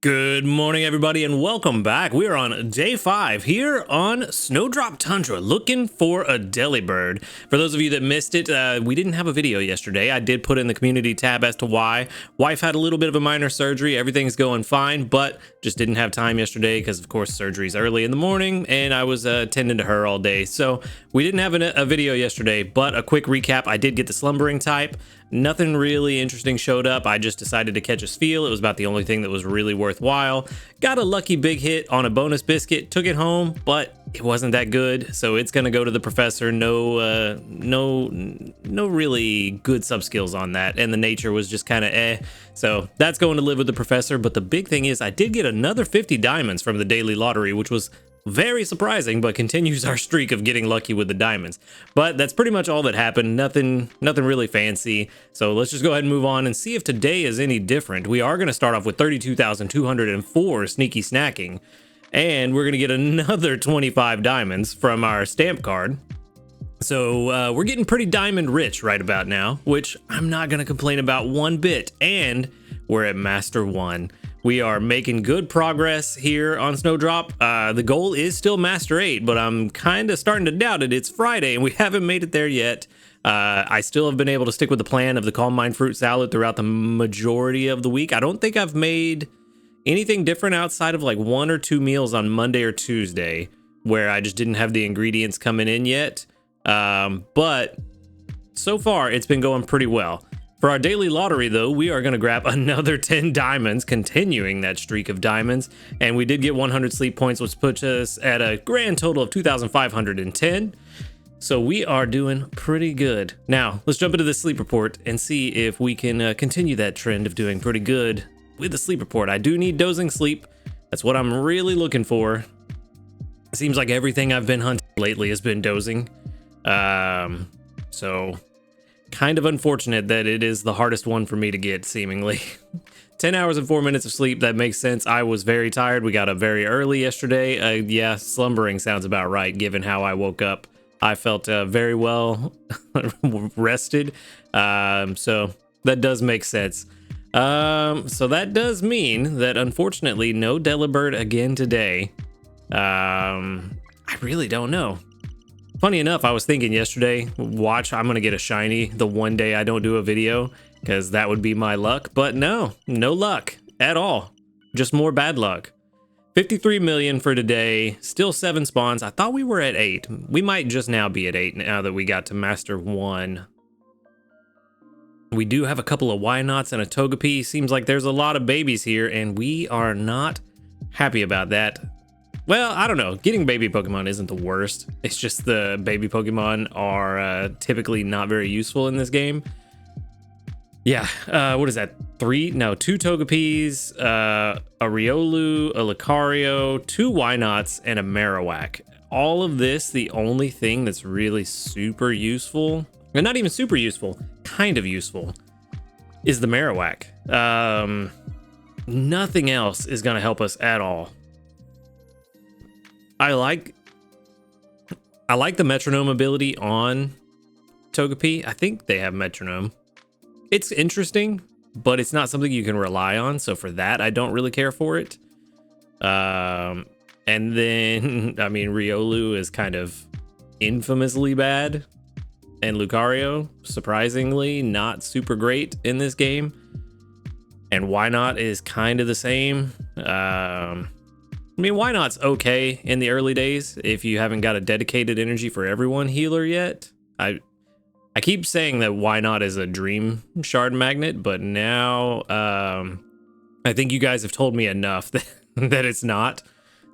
Good morning, everybody, and welcome back. We are on day 5 here on Snowdrop Tundra, looking for a Delibird. For those of you that missed it, we didn't have a video yesterday. I did put in the community tab as to why. Wife had a little bit of a minor surgery. Everything's going fine, but just didn't have time yesterday because, of course, surgery's early in the morning, and I was tending to her all day. So we didn't have a video yesterday, but a quick recap. I did get the slumbering type. Nothing really interesting showed up. I just decided to catch a Spheal. It was about the only thing that was really worthwhile. Got a lucky big hit on a bonus biscuit, took it home, but it wasn't that good, so it's gonna go to the professor. No really good sub skills on that, and the nature was just kind of so that's going to live with the professor. But the big thing is I did get another 50 diamonds from the daily lottery, which was very surprising, but continues our streak of getting lucky with the diamonds. But that's pretty much all that happened. Nothing really fancy. So let's just go ahead and move on and see if today is any different. We are going to start off with 32,204 sneaky snacking, and we're going to get another 25 diamonds from our stamp card. So we're getting pretty diamond rich right about now, which I'm not going to complain about one bit. And we're at Master 1. We are making good progress here on Snowdrop. The goal is still Master 8, but I'm kind of starting to doubt it. It's Friday and we haven't made it there yet. I still have been able to stick with the plan of the Calm Mind fruit salad throughout the majority of the week. I don't think I've made anything different outside of like 1 or 2 meals on Monday or Tuesday where I just didn't have the ingredients coming in yet. But so far it's been going pretty well. For our daily lottery, though, we are going to grab another 10 diamonds, continuing that streak of diamonds. And we did get 100 sleep points, which puts us at a grand total of 2,510. So we are doing pretty good. Now, let's jump into the sleep report and see if we can continue that trend of doing pretty good with the sleep report. I do need dozing sleep. That's what I'm really looking for. It seems like everything I've been hunting lately has been dozing. So kind of unfortunate that it is the hardest one for me to get, seemingly. 10 hours and 4 minutes of sleep, that makes sense. I was very tired. We got up very early yesterday. Yeah, slumbering sounds about right, given how I woke up. I felt very well rested, so that does make sense. So that does mean that, unfortunately, no Delibird again today. I really don't know. Funny enough, I was thinking yesterday, watch, I'm going to get a shiny the one day I don't do a video, because that would be my luck. But no luck at all. Just more bad luck. 53 million for today, still 7 spawns. I thought we were at 8. We might just now be at 8 now that we got to Master 1. We do have a couple of Wynots and a Togepi. Seems like there's a lot of babies here, and we are not happy about that. Well, I don't know. Getting baby Pokemon isn't the worst. It's just the baby Pokemon are typically not very useful in this game. Yeah, what is that? 2 Togepis, a Riolu, a Lucario, 2 Wynots, and a Marowak. All of this, the only thing that's really super useful, and not even super useful, kind of useful, is the Marowak. Nothing else is going to help us at all. I like the metronome ability on Togepi. I think they have metronome. It's interesting, but it's not something you can rely on. So for that, I don't really care for it. And then, I mean, Riolu is kind of infamously bad. And Lucario, surprisingly, not super great in this game. And Wynot is kind of the same. I mean, Wynot's okay in the early days if you haven't got a dedicated energy for everyone healer yet. I keep saying that Wynot is a dream shard magnet, but now I think you guys have told me enough that it's not.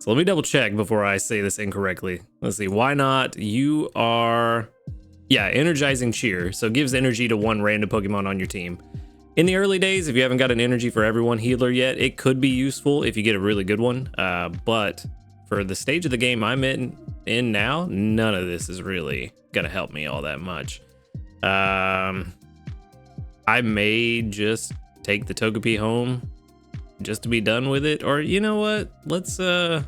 So let me double check before I say this incorrectly. Let's see, Wynot, you are, yeah, energizing cheer. So gives energy to 1 random Pokemon on your team. In the early days, if you haven't got an energy for everyone healer yet, it could be useful if you get a really good one. But for the stage of the game I'm in now, none of this is really gonna help me all that much. I may just take the Togepi home just to be done with it, or you know what? Let's feed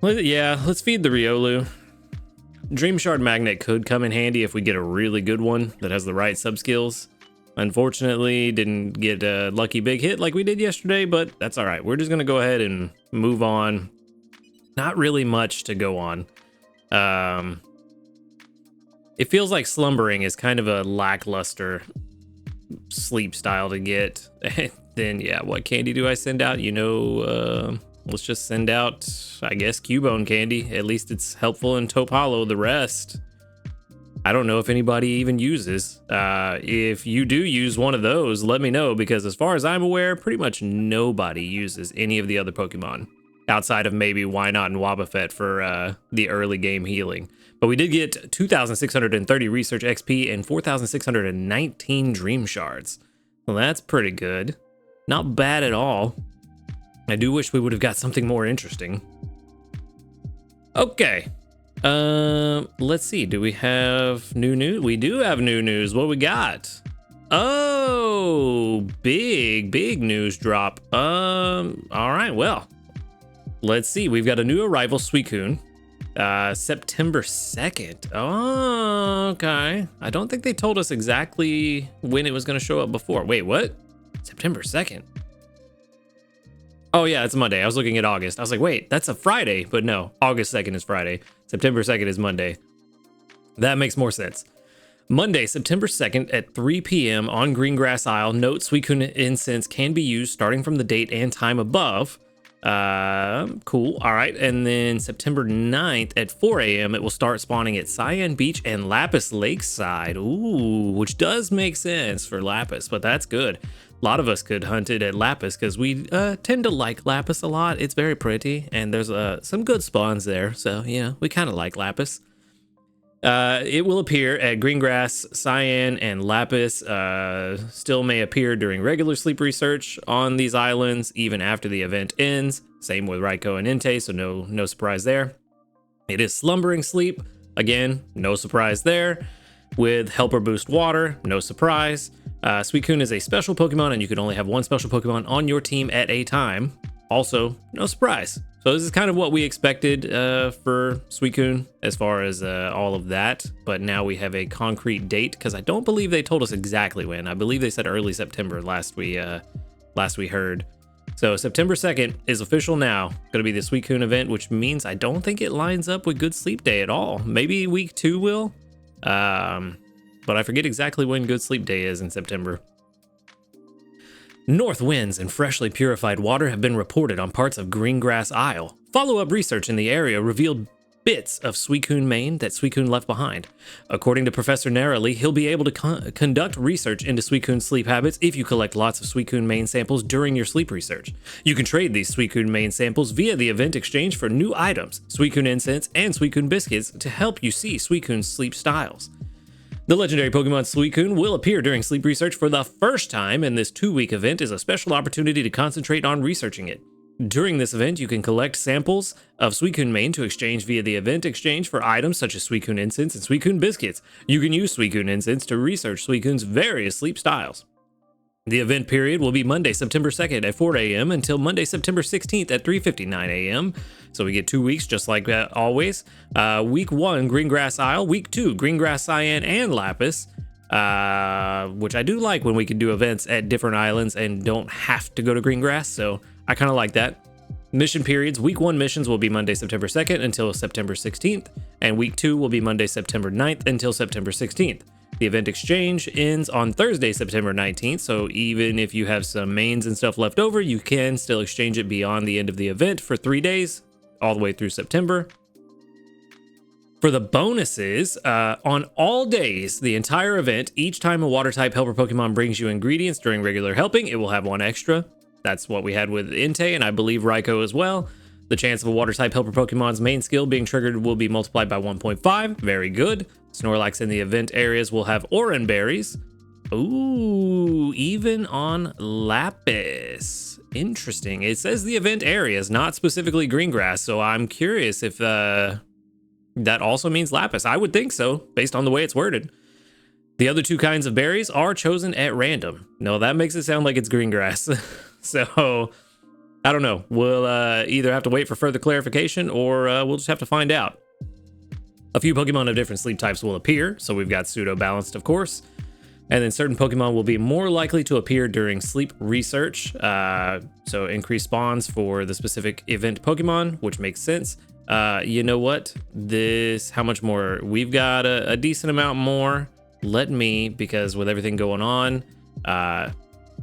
the Riolu. Dream Shard Magnet could come in handy if we get a really good one that has the right sub skills. Unfortunately, didn't get a lucky big hit like we did yesterday, but that's all right. We're just going to go ahead and move on. Not really much to go on. It feels like slumbering is kind of a lackluster sleep style to get. Then, yeah, what candy do I send out? Let's just send out, I guess, Cubone candy. At least it's helpful in Taupe Hollow. The rest, I don't know if anybody even uses. If you do use one of those, let me know, because as far as I'm aware, pretty much nobody uses any of the other Pokemon outside of maybe Wynot and Wobbuffet for the early game healing. But we did get 2,630 Research XP and 4,619 Dream Shards. Well, that's pretty good. Not bad at all. I do wish we would have got something more interesting. Okay. Let's see. Do we have new news? We do have new news. What we got? Oh, big news drop. All right. Well, let's see. We've got a new arrival, Suicune. September 2nd. Oh, okay. I don't think they told us exactly when it was going to show up before. Wait, what? September 2nd. Oh, yeah, it's Monday. I was looking at August. I was like, wait, that's a Friday. But no, August 2nd is Friday. September 2nd is Monday. That makes more sense. Monday, September 2nd at 3 p.m. on Greengrass Isle. Note, Suicune incense can be used starting from the date and time above. Cool. All right. And then September 9th at 4 a.m. it will start spawning at Cyan Beach and Lapis Lakeside. Ooh, which does make sense for Lapis, but that's good. A lot of us could hunt it at Lapis because we tend to like Lapis a lot. It's very pretty, and there's some good spawns there. So, yeah, we kind of like Lapis. It will appear at Greengrass, Cyan, and Lapis. Still may appear during regular sleep research on these islands, even after the event ends. Same with Raikou and Entei, so no surprise there. It is slumbering sleep. Again, no surprise there. With Helper Boost Water, no surprise. Suicune is a special Pokemon, and you can only have one special Pokemon on your team at a time. Also, no surprise. So this is kind of what we expected for Suicune as far as all of that. But now we have a concrete date, because I don't believe they told us exactly when. I believe they said early September last we heard. So September 2nd is official now. Going to be the Suicune event, which means I don't think it lines up with Good Sleep Day at all. Maybe week 2 will. But I forget exactly when Good Sleep Day is in September. North winds and freshly purified water have been reported on parts of Greengrass Isle. Follow-up research in the area revealed bits of Suicune mane that Suicune left behind. According to Professor Narrowly, he'll be able to conduct research into Suicune's sleep habits if you collect lots of Suicune mane samples during your sleep research. You can trade these Suicune mane samples via the event exchange for new items, Suicune incense, and Suicune biscuits to help you see Suicune's sleep styles. The legendary Pokemon Suicune will appear during sleep research for the first time, and this 2-week event is a special opportunity to concentrate on researching it. During this event, you can collect samples of Suicune mane to exchange via the event exchange for items such as Suicune incense and Suicune biscuits. You can use Suicune incense to research Suicune's various sleep styles. The event period will be Monday, September 2nd at 4 a.m. until Monday, September 16th at 3:59 a.m. So we get 2 weeks just like always. Week 1, Greengrass Isle. Week 2, Greengrass, Cyan, and Lapis. Which I do like when we can do events at different islands and don't have to go to Greengrass. So I kind of like that. Mission periods. Week 1 missions will be Monday, September 2nd until September 16th. And week 2 will be Monday, September 9th until September 16th. The event exchange ends on Thursday, September 19th, so even if you have some mains and stuff left over, you can still exchange it beyond the end of the event for 3 days, all the way through September. For the bonuses, on all days, the entire event, each time a Water-type helper Pokemon brings you ingredients during regular helping, it will have 1 extra. That's what we had with Entei, and I believe Raikou as well. The chance of a Water-type helper Pokemon's main skill being triggered will be multiplied by 1.5. Very good. Snorlax in the event areas will have Oran berries. Ooh, even on Lapis. Interesting. It says the event areas, not specifically Greengrass, so I'm curious if that also means Lapis. I would think so, based on the way it's worded. The other 2 kinds of berries are chosen at random. No, that makes it sound like it's Greengrass. So I don't know. We'll either have to wait for further clarification or we'll just have to find out. A few Pokemon of different sleep types will appear, so we've got Pseudo Balanced, of course. And then certain Pokemon will be more likely to appear during sleep research. So increased spawns for the specific event Pokemon, which makes sense. You know what? How much more? We've got a decent amount more. Let me, because with everything going on,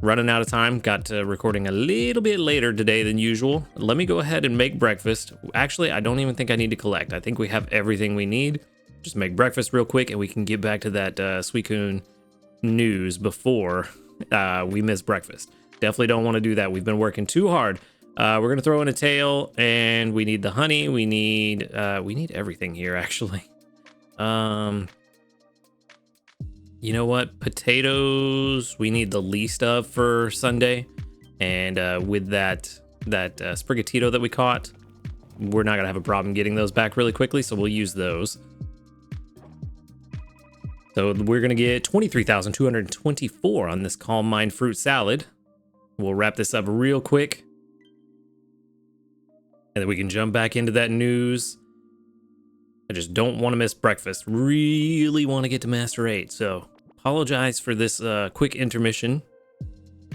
running out of time, got to recording a little bit later today than usual. Let me go ahead and make breakfast. Actually, I don't even think I need to collect. I think we have everything we need. Just make breakfast real quick and we can get back to that Suicune news before we miss breakfast. Definitely don't want to do that. We've been working too hard. We're gonna throw in a tail, and we need the honey. We need everything here, actually. You know what? Potatoes we need the least of for Sunday, and with that Sprigatito that we caught, we're not gonna have a problem getting those back really quickly, so we'll use those. So we're gonna get 23,224 on this Calm Mind fruit salad. We'll wrap this up real quick, and then we can jump back into that news. I just don't want to miss breakfast. Really want to get to Master 8, so apologize for this quick intermission.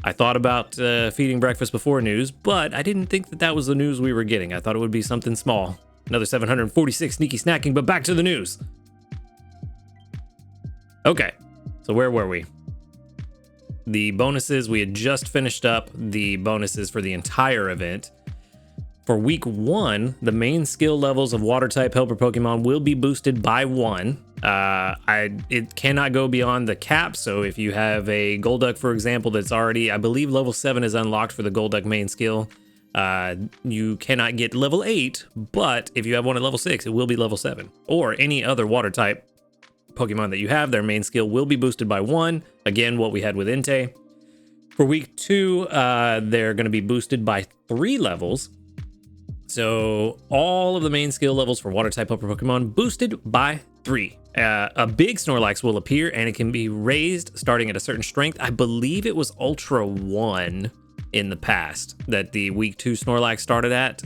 I thought about feeding breakfast before news, but I didn't think that was the news we were getting. I thought it would be something small. Another 746 sneaky snacking, but back to the news. Okay, so where were we? The bonuses, we had just finished up the bonuses for the entire event. For week 1, the main skill levels of water type helper Pokemon will be boosted by 1. It cannot go beyond the cap, so if you have a Golduck, for example, that's already, I believe level 7 is unlocked for the Golduck main skill, you cannot get level 8, but if you have one at level 6, it will be level 7. Or any other water type Pokemon that you have, their main skill will be boosted by 1. Again, what we had with Entei. For week 2, they're going to be boosted by 3 levels. So all of the main skill levels for water type helper Pokemon boosted by 3. A big Snorlax will appear, and it can be raised starting at a certain strength. I believe it was Ultra 1 in the past that the week 2 Snorlax started at.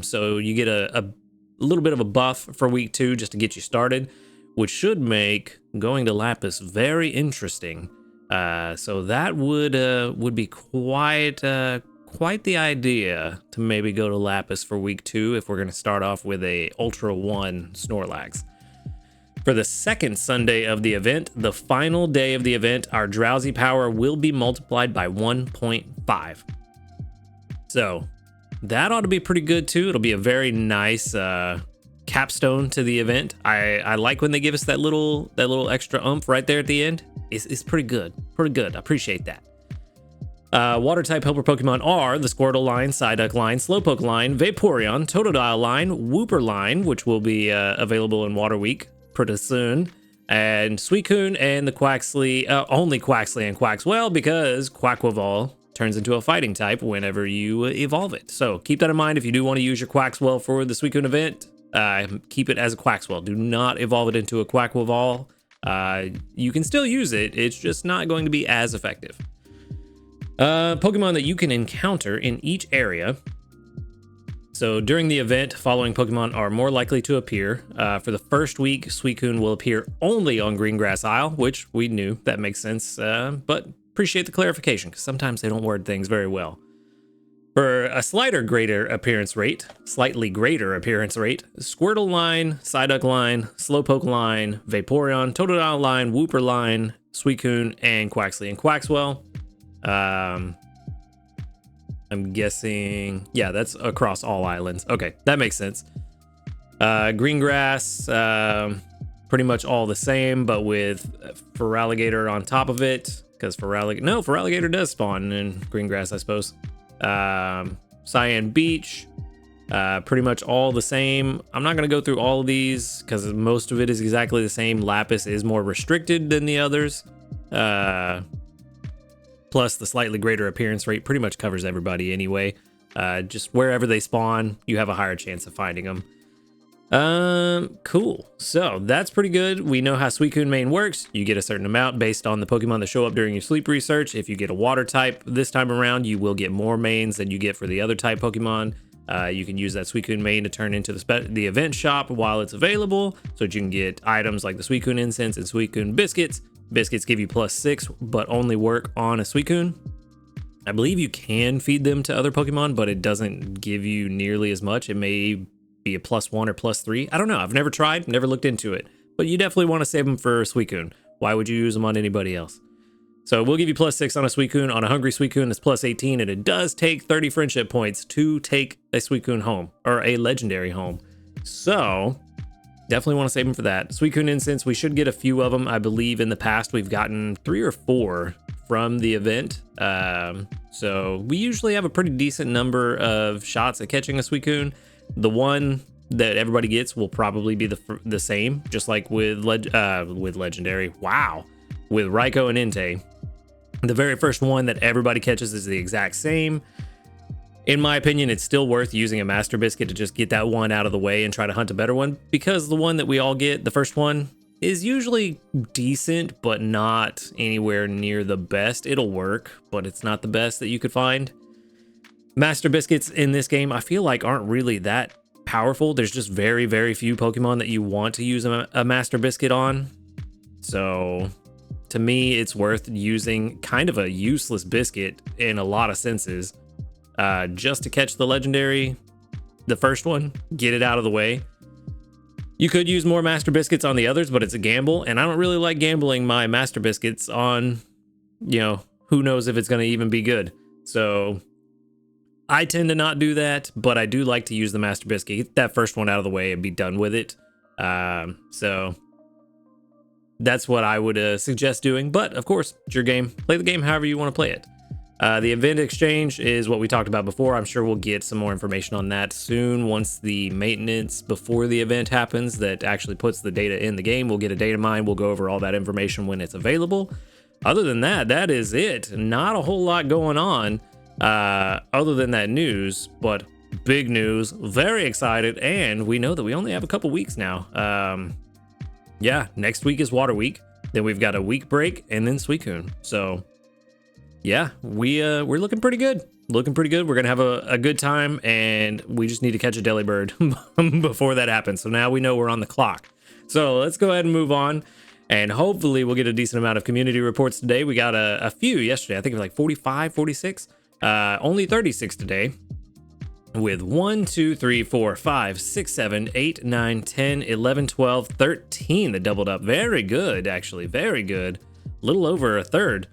So you get a little bit of a buff for week 2 just to get you started, which should make going to Lapis very interesting. So that would be quite the idea to maybe go to Lapis for week 2 if we're going to start off with a Ultra 1 Snorlax. For the second Sunday of the event, the final day of the event, our Drowsy power will be multiplied by 1.5. So that ought to be pretty good too. It'll be a very nice capstone to the event. I like when they give us that little extra oomph right there at the end. It's pretty good. I appreciate that. Water type helper Pokemon are the Squirtle line, Psyduck line, Slowpoke line, Vaporeon, Totodile line, Wooper line, which will be available in Water Week pretty soon, and Suicune and the Quaxly, only Quaxly and Quaxwell, because Quaquaval turns into a fighting type whenever you evolve it. So keep that in mind if you do want to use your Quaxwell for the Suicune event. Keep it as a Quaxwell. Do not evolve it into a Quaquaval. You can still use it, it's just not going to be as effective. Pokemon that you can encounter in each area. So during the event, following Pokemon are more likely to appear. For the first week, Suicune will appear only on Greengrass Isle, which we knew, that makes sense, but appreciate the clarification, because sometimes they don't word things very well. For a slightly greater appearance rate, Squirtle line, Psyduck line, Slowpoke line, Vaporeon, Totodile line, Wooper line, Suicune, and Quaxly and Quaxwell. I'm guessing, yeah, that's across all islands. Okay, that makes sense. Greengrass, pretty much all the same, but with Feraligatr on top of it, because Feraligatr does spawn in Greengrass, I suppose. Cyan Beach, pretty much all the same. I'm not going to go through all of these because most of it is exactly the same. Lapis is more restricted than the others. Plus the slightly greater appearance rate pretty much covers everybody anyway. Just wherever they spawn, you have a higher chance of finding them. Cool. So that's pretty good. We know how Suicune main works. You get a certain amount based on the Pokemon that show up during your sleep research. If you get a water type this time around, you will get more mains than you get for the other type Pokemon. You can use that Suicune main to turn into the event shop while it's available, so that you can get items like the Suicune incense and Suicune biscuits biscuits give you +6, but only work on a Suicune. I believe you can feed them to other Pokemon, but it doesn't give you nearly as much. It may be a +1 or +3. I don't know. I've never tried, never looked into it. But you definitely want to save them for Suicune. Why would you use them on anybody else? So we'll give you +6 on a Suicune. On a Hungry Suicune, it's +18, and it does take 30 friendship points to take a Suicune home, or a legendary home. So definitely want to save them for that. Suicune Incense, we should get a few of them. I believe in the past we've gotten 3 or 4 from the event. So we usually have a pretty decent number of shots at catching a Suicune. The one that everybody gets will probably be the same, just like with Legendary. Wow. With Raikou and Entei. The very first one that everybody catches is the exact same. In my opinion, it's still worth using a Master Biscuit to just get that one out of the way and try to hunt a better one, because the one that we all get, the first one, is usually decent, but not anywhere near the best. It'll work, but it's not the best that you could find. Master Biscuits in this game, I feel like aren't really that powerful. There's just very, very few Pokemon that you want to use a Master Biscuit on. So to me, it's worth using kind of a useless biscuit in a lot of senses, just to catch the legendary, the first one, get it out of the way. You could use more Master Biscuits on the others, but it's a gamble, and I don't really like gambling my Master Biscuits on, who knows if it's going to even be good. So I tend to not do that, but I do like to use the Master Biscuit, get that first one out of the way and be done with it. So that's what I would suggest doing. But of course, it's your game. Play the game however you want to play it. The event exchange is what we talked about before. I'm sure we'll get some more information on that soon once the maintenance before the event happens that actually puts the data in the game. We'll get a data mine. We'll go over all that information when it's available. Other than that, that is it. Not a whole lot going on other than that news, but big news. Very excited, and we know that we only have a couple weeks now. Yeah, next week is Water Week. Then we've got a week break, and then Suicune. So yeah, we're looking pretty good. Looking pretty good. We're gonna have a good time, and we just need to catch a Delibird before that happens. So now we know we're on the clock. So let's go ahead and move on, and hopefully we'll get a decent amount of community reports today. We got a few yesterday. I think it was like 45, 46. Only 36 today. With 1, 2, 3, 4, 5, 6, 7, 8, 9, 10, 11, 12, 13 that doubled up. Very good, actually. Very good. A little over a third.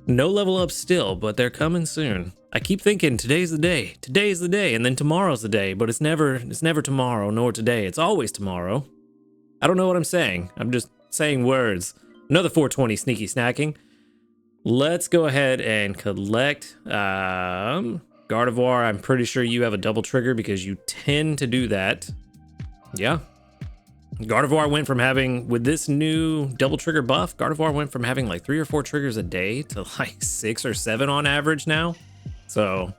No level up still, but they're coming soon. I keep thinking today's the day. Today's the day, and then tomorrow's the day, but it's never tomorrow nor today. It's always tomorrow. I don't know what I'm saying. I'm just saying words. Another 420 sneaky snacking. Let's go ahead and collect Gardevoir. I'm pretty sure you have a double trigger because you tend to do that. Yeah. Gardevoir went from having, with this new double trigger buff, Gardevoir went from having like 3 or 4 triggers a day to like 6 or 7 on average now. So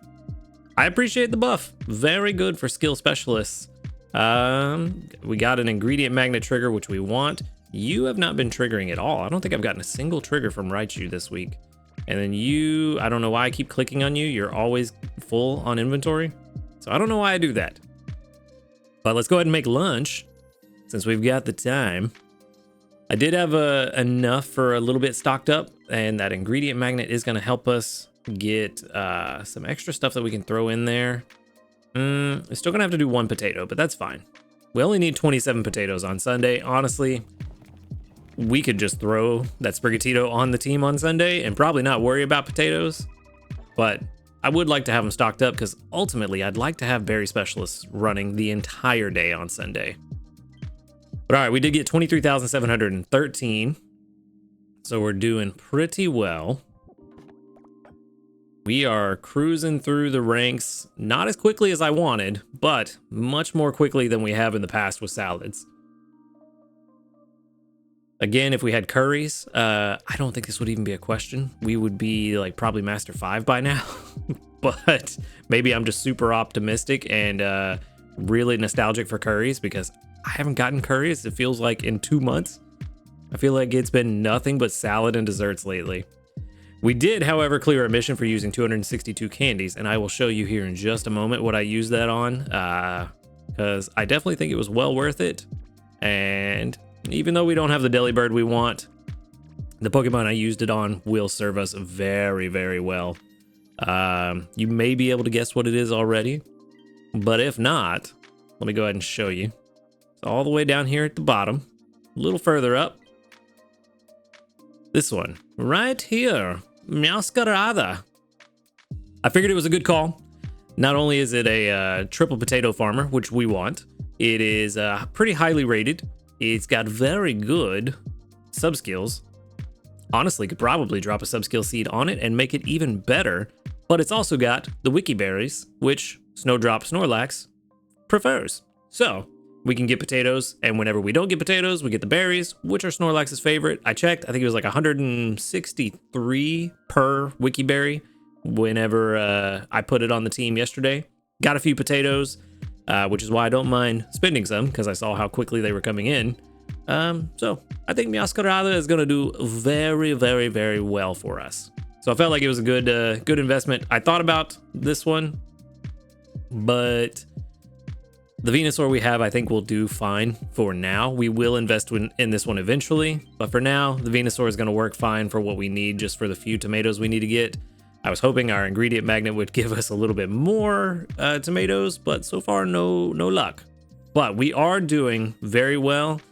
I appreciate the buff. Very good for skill specialists. We got an ingredient magnet trigger, which we want. You have not been triggering at all. I don't think I've gotten a single trigger from Raichu this week. And then you, I don't know why I keep clicking on you. You're always full on inventory. So I don't know why I do that. But let's go ahead and make lunch since we've got the time. I did have enough for a little bit stocked up, and that ingredient magnet is going to help us get some extra stuff that we can throw in there. We're still going to have to do 1 potato, but that's fine. We only need 27 potatoes on Sunday. Honestly, we could just throw that Sprigatito on the team on Sunday and probably not worry about potatoes. But I would like to have them stocked up because ultimately I'd like to have berry specialists running the entire day on Sunday. But all right, we did get 23,713. So we're doing pretty well. We are cruising through the ranks, not as quickly as I wanted, but much more quickly than we have in the past with salads. Again, if we had curries, I don't think this would even be a question. We would be like probably Master 5 by now. But maybe I'm just super optimistic and really nostalgic for curries because I haven't gotten curries, it feels like, in 2 months. I feel like it's been nothing but salad and desserts lately. We did, however, clear a mission for using 262 candies, and I will show you here in just a moment what I used that on, because I definitely think it was well worth it. And even though we don't have the Delibird we want, The Pokemon I used it on will serve us very, very well. You may be able to guess what it is already, but if not, let me go ahead and show you. It's all the way down here at the bottom, a little further up. This one, right here, Meowscarada. I figured it was a good call. Not only is it a triple potato farmer, which we want, it is pretty highly rated. It's got very good sub skills. Honestly, could probably drop a sub skill seed on it and make it even better. But it's also got the wiki berries, which Snowdrop Snorlax prefers. So we can get potatoes, and whenever we don't get potatoes, we get the berries, which are Snorlax's favorite. I checked, I think it was like 163 per wiki berry whenever I put it on the team yesterday. Got a few potatoes, which is why I don't mind spending some, because I saw how quickly they were coming in. So I think Meowscarada is going to do very, very, very well for us. So I felt like it was a good investment. I thought about this one, but the Venusaur we have, I think, will do fine for now. We will invest in this one eventually, but for now, the Venusaur is going to work fine for what we need, just for the few tomatoes we need to get. I was hoping our ingredient magnet would give us a little bit more tomatoes, but so far, no luck. But we are doing very well.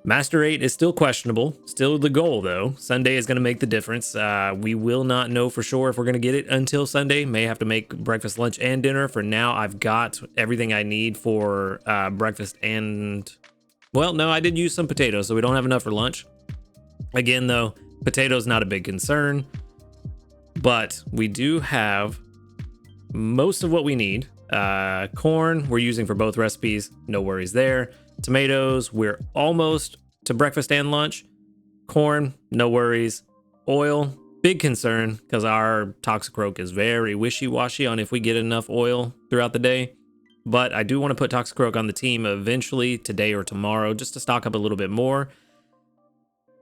Master 8 is still questionable. Still the goal, though. Sunday is going to make the difference. We will not know for sure if we're going to get it until Sunday. May have to make breakfast, lunch, and dinner. For now, I've got everything I need for breakfast and... Well, no, I did use some potatoes, so we don't have enough for lunch. Again, though, potatoes not a big concern. But we do have most of what we need. Corn, we're using for both recipes. No worries there. Tomatoes, we're almost to breakfast and lunch. Corn, no worries. Oil, big concern, because our Toxicroak is very wishy-washy on if we get enough oil throughout the day. But I do want to put Toxicroak on the team eventually, today or tomorrow, just to stock up a little bit more.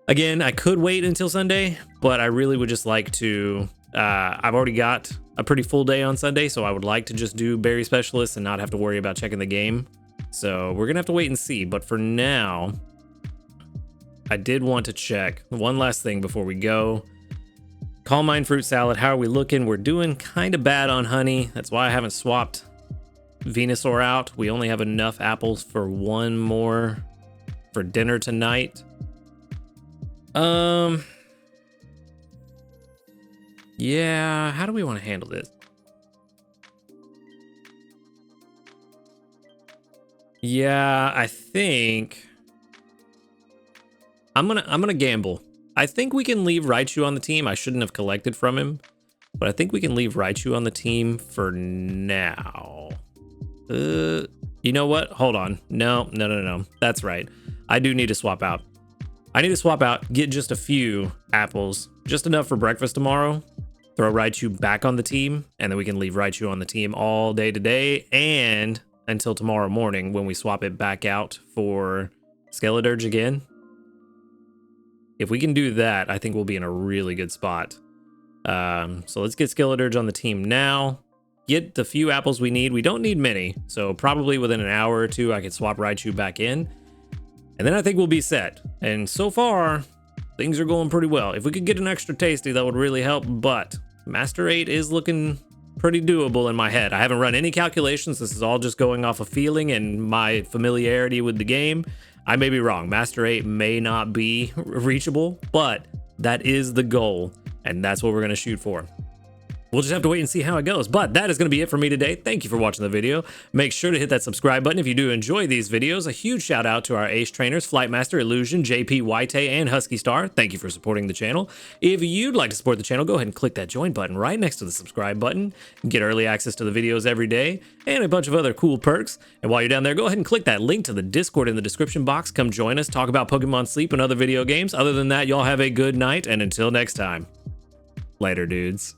Again, I could wait until Sunday, but I really would just like to... I've already got a pretty full day on Sunday, so I would like to just do Berry Specialist and not have to worry about checking the game. So we're going to have to wait and see. But for now, I did want to check one last thing before we go. Calm Mind Fruit Salad, how are we looking? We're doing kind of bad on honey. That's why I haven't swapped Venusaur out. We only have enough apples for one more for dinner tonight. Yeah, how do we want to handle this? Yeah, I think I'm gonna gamble. I think we can leave Raichu on the team. I shouldn't have collected from him, but I think we can leave Raichu on the team for now. You know what? Hold on. No. That's right. I do need to swap out. I need to swap out, get just a few apples, just enough for breakfast tomorrow. Throw Raichu back on the team, and then we can leave Raichu on the team all day today and until tomorrow morning when we swap it back out for Skeledirge again. If we can do that, I think we'll be in a really good spot. So let's get Skeledirge on the team now. Get the few apples we need. We don't need many, so probably within an hour or two, I could swap Raichu back in. And then I think we'll be set. And so far, things are going pretty well. If we could get an extra tasty, that would really help, but Master 8 is looking pretty doable in my head. I haven't run any calculations. This is all just going off of feeling and my familiarity with the game. I may be wrong. Master 8 may not be reachable, but that is the goal, and that's what we're going to shoot for. We'll just have to wait and see how it goes. But that is going to be it for me today. Thank you for watching the video. Make sure to hit that subscribe button if you do enjoy these videos. A huge shout out to our ace trainers, Flightmaster, Illusion, JP, White, and Husky Star. Thank you for supporting the channel. If you'd like to support the channel, go ahead and click that join button right next to the subscribe button. Get early access to the videos every day and a bunch of other cool perks. And while you're down there, go ahead and click that link to the Discord in the description box. Come join us, talk about Pokemon Sleep and other video games. Other than that, y'all have a good night, and until next time, later, dudes.